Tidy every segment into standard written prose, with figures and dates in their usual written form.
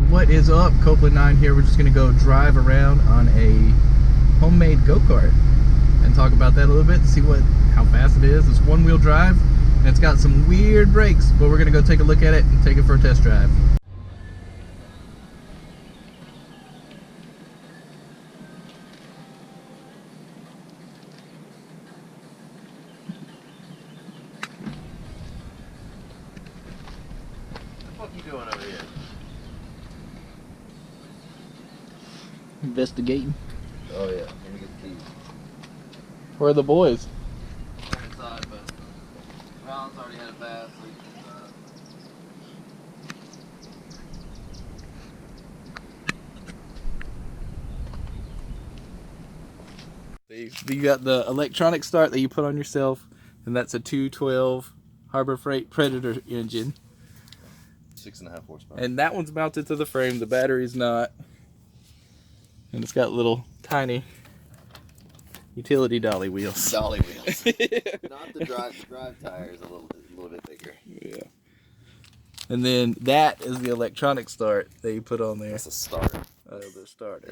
What is up? Copeland 9 here. We're just going to go drive around on a homemade go-kart and talk about that a little bit, see how fast it is. It's one-wheel drive and it's got some weird brakes, but we're going to go take a look at it and take it for a test drive. What you doing over here? Investigating. Oh yeah, let me get the keys. Where are the boys? Inside, but Ron's already had a bath, so he's inside. You got the electronic start that you put on yourself, and that's a 212 Harbor Freight Predator engine. 6.5 horsepower. And that one's mounted to the frame, the battery's not. And it's got little tiny utility dolly wheels. Dolly wheels. Not the drive tire is a little bit bigger. Yeah. And then that is the electronic start that you put on there. That's a starter. The starter.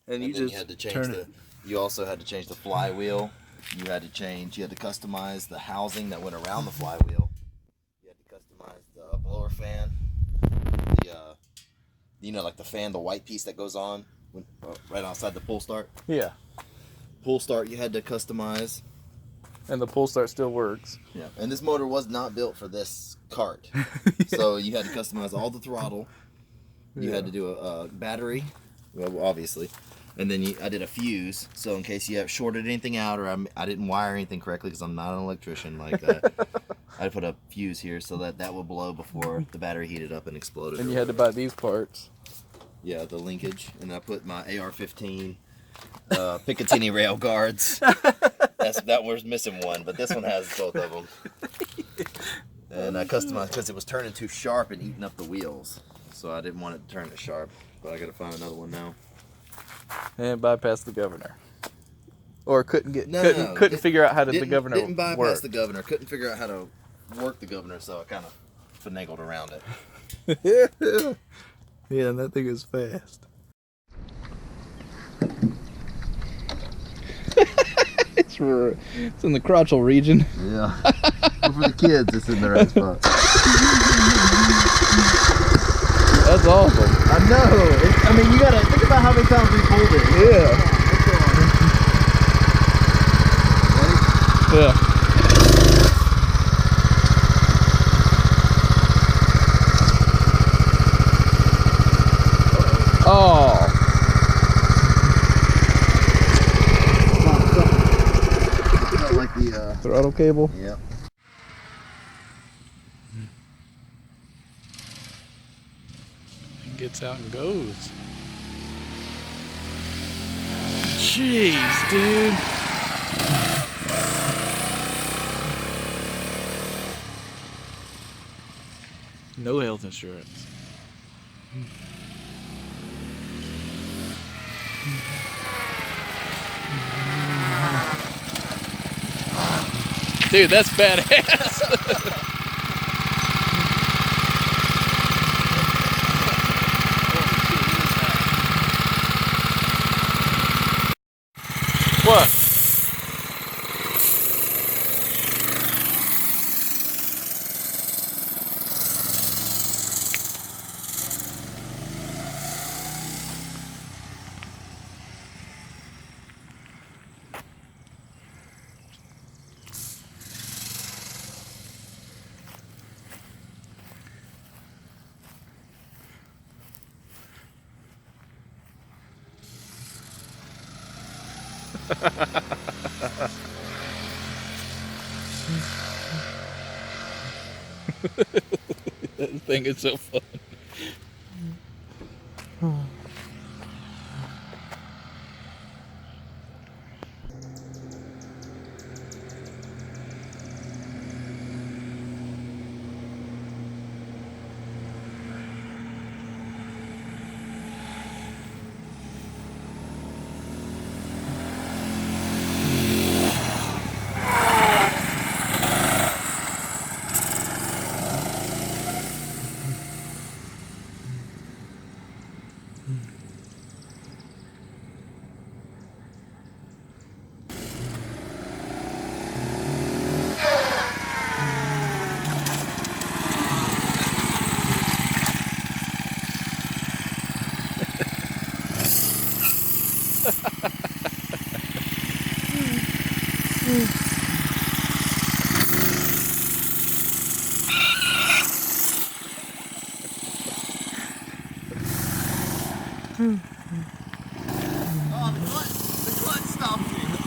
And You just had to change turn it. You also had to change the flywheel. You had to customize the housing that went around the flywheel. You had to customize the blower fan. Like the fan, the white piece that goes on right outside the pull start. Yeah. Pull start you had to customize. And the pull start still works. Yeah. And this motor was not built for this cart. So you had to customize all the throttle. You had to do a battery, well, obviously. And then I did a fuse, so in case you have shorted anything out or I didn't wire anything correctly because I'm not an electrician like that, I put a fuse here so that would blow before the battery heated up and exploded. And you had to buy these parts. Yeah, the linkage. And I put my AR-15 Picatinny rail guards. That was missing one, but this one has both of them. And I customized because it was turning too sharp and eating up the wheels. So I didn't want it to turn it sharp, but I got to find another one now. And bypass the governor. Or couldn't figure out how the governor didn't bypass work. the governor. Couldn't figure out how to work the governor, so I kind of finagled around it. Yeah, and that thing is fast. It's in the crotchal region. Yeah. But for the kids, it's in the right spot. That's awesome. I know. You gotta think about how many times we pulled it. Yeah. Yeah. Oh. Like the Throttle cable? Yep. Gets out and goes. Jeez, dude. No health insurance. Dude, that's badass. What? That thing is so fun.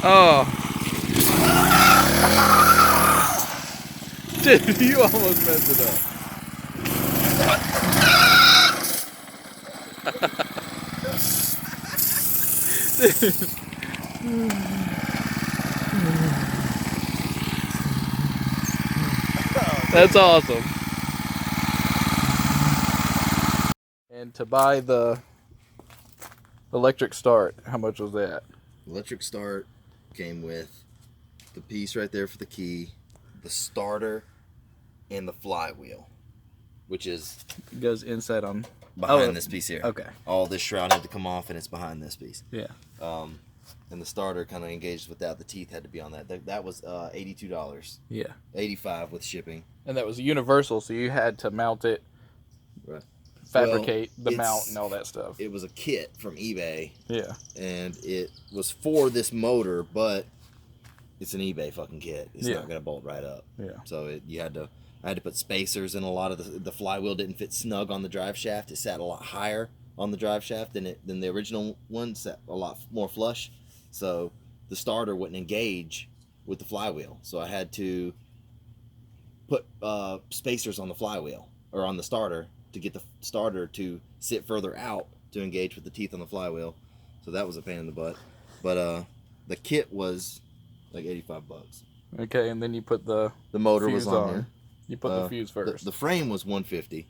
Oh. Dude, you almost messed it up. That's awesome. And to buy the electric start, how much was that? Electric start came with the piece right there for the key, the starter, and the flywheel, which is It goes inside on behind this piece here. Okay. All this shroud had to come off, and it's behind this piece. Yeah. And the starter kind of engaged with that. The teeth had to be on that. That was $82. Yeah. $85 with shipping. And that was universal, so you had to mount it, Right. fabricate Well, the mount and all that stuff. It was a kit from eBay. Yeah. And it was for this motor, but it's an eBay fucking kit. It's Yeah. not gonna bolt right up. Yeah. So I had to put spacers in a lot of the flywheel didn't fit snug on the drive shaft. It sat a lot higher on the drive shaft than the original one, sat a lot more flush. So the starter wouldn't engage with the flywheel. So I had to put spacers on the flywheel or on the starter to get the starter to sit further out to engage with the teeth on the flywheel. So that was a pain in the butt. But the kit was like $85. Okay, and then you put the motor fuse was on there. You put the fuse first. The frame was $150.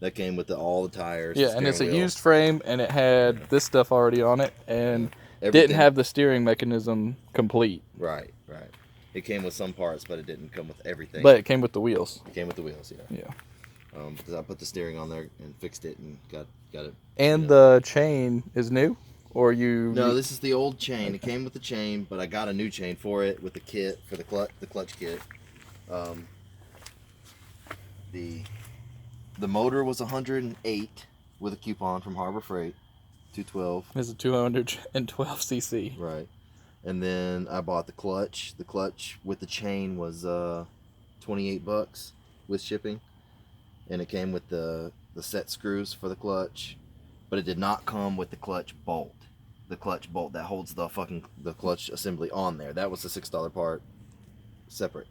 That came with all the tires. Yeah, the and it's a steering wheel. used frame, and it had this stuff already on it, and didn't Everything. have the steering mechanism complete. Right. It came with some parts, but it didn't come with everything. But it came with the wheels. It came with the wheels, yeah. Yeah. Because I put the steering on there and fixed it and got it. And the chain is new, or you? No, this is the old chain. It came with the chain, but I got a new chain for it with the kit for the clutch kit. The motor was 108 with a coupon from Harbor Freight, 212. It's a 212 cc. Right. And then I bought the clutch. The clutch with the chain was $28 with shipping, and it came with the set screws for the clutch, but it did not come with the clutch bolt. The clutch bolt that holds the clutch assembly on there. That was the $6 part, separate.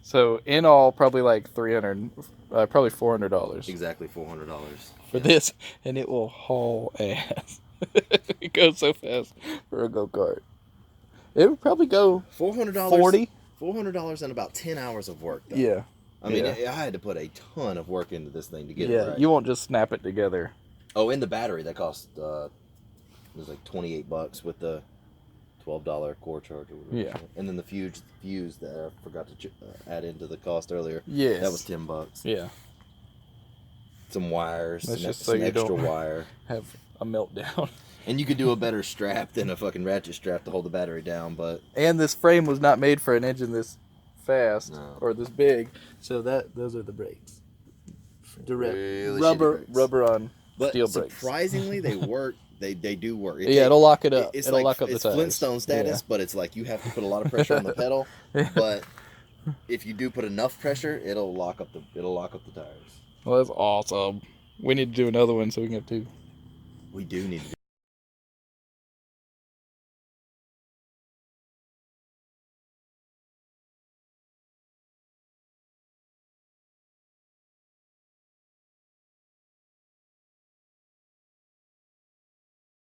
So in all, probably like probably $400. Exactly $400 for this, and it will haul ass. It goes so fast for a go-kart. It would probably go $400. 40. $400 and about 10 hours of work. Though. Yeah. I mean, I had to put a ton of work into this thing to get it right. You won't just snap it together. Oh, and the battery that cost it was like $28 with the $12 core charger. Yeah. And then the fuse that I forgot to add into the cost earlier. Yes. That was $10. Yeah. Some wires. That's some just so you extra don't wire. Have a meltdown. And you could do a better strap than a fucking ratchet strap to hold the battery down, but... And this frame was not made for an engine this fast or this big, so those are the brakes. Direct really rubber on but steel brakes. Surprisingly, they work. They do work. It'll lock it up. It'll lock up the tires. It's Flintstone status, but it's like you have to put a lot of pressure on the pedal. But if you do put enough pressure, it'll lock up the tires. Well, that's awesome. We need to do another one so we can have two. We do need to